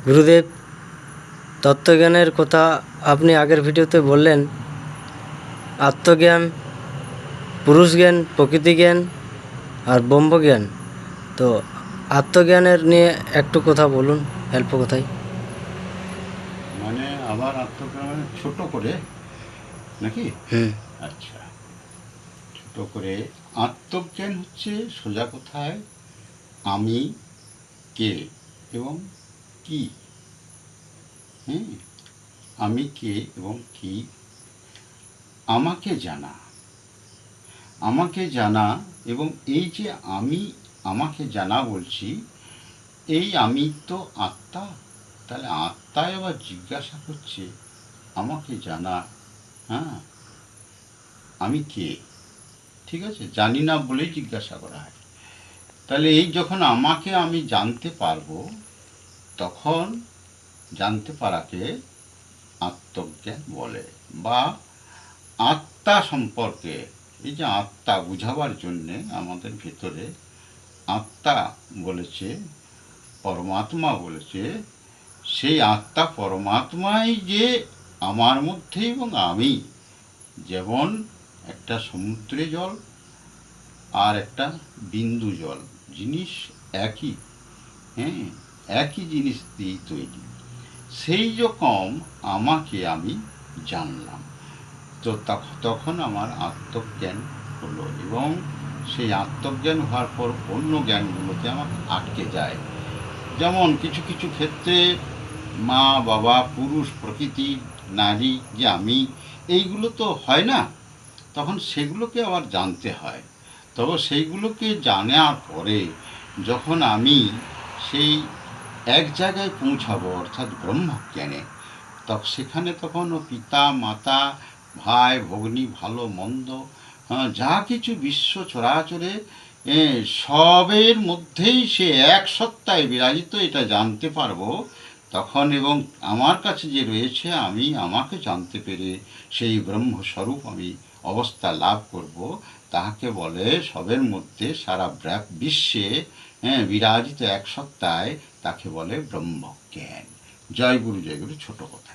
গুরুদেব, তত্ত্বজ্ঞানের কথা আপনি আগের ভিডিওতে বললেন। আত্মজ্ঞান, পুরুষ জ্ঞান, প্রকৃতি জ্ঞান আর ব্রহ্মজ্ঞান। তো আত্মজ্ঞানের নিয়ে একটু কথা বলুন, অল্প কথায়। মানে আবার আত্মজ্ঞান ছোট করে নাকি? হুম। আচ্ছা, ছোট করে আত্মজ্ঞান হচ্ছে সোজা কথায় আমি কে এবং কি। হ্যাঁ, আমি কে এবং কি, আমাকে জানা। আমাকে জানা এবং এই যে আমি আমাকে জানা বলছি, এই আমি তো আত্মা। তাহলে আত্মায় আবার জিজ্ঞাসা করছে আমাকে জানা। হ্যাঁ, আমি কে? ঠিক আছে, জানি না বলেই জিজ্ঞাসা করা হয়। তাহলে এই যখন আমাকে আমি জানতে পারবো, তখন জানতে পারাকে আত্মজ্ঞান বলে। বা আত্মা সম্পর্কে, এই যে আত্মা বুঝাবার জন্যে আমাদের ভেতরে আত্মা বলেছে, পরমাত্মা বলেছে, সেই আত্মা পরমাত্মাই যে আমার মধ্যে এবং আমি, যেমন একটা সমুদ্রে জল আর একটা বিন্দু জল, জিনিস একই। হ্যাঁ, একই জিনিস দিয়েই তৈরি। সেই রকম আমাকে আমি জানলাম, তো তখন আমার আত্মজ্ঞান হলো। এবং সেই আত্মজ্ঞান হওয়ার পর অন্য জ্ঞানগুলোতে আমার আটকে যায়। যেমন কিছু কিছু ক্ষেত্রে মা বাবা, পুরুষ, প্রকৃতি, নারী, যে আমি, এইগুলো তো হয় না। তখন সেগুলোকে আবার জানতে হয়। তবে সেইগুলোকে জানার পরে যখন আমি সেই এক জায়গায় পৌঁছাবো, অর্থাৎ ব্রহ্মজ্ঞানে, সেখানে তখন পিতা মাতা, ভাই ভগ্নী, ভালো মন্দ, যা কিছু বিশ্ব চরাচরে সবের মধ্যেই সে এক সত্তায় বিরাজিত, এটা জানতে পারবো তখন। এবং আমার কাছে যে রয়েছে আমি, আমাকে জানতে পেরে সেই ব্রহ্মস্বরূপ আমি অবস্থা লাভ করব, তাহাকে বলে সবের মধ্যে সারা বিশ্বে বিরাজিত এক সত্তায়, তাকে বলে ব্রহ্মজ্ঞান। জয় গুরু, জয় গুরু, ছোট কথা।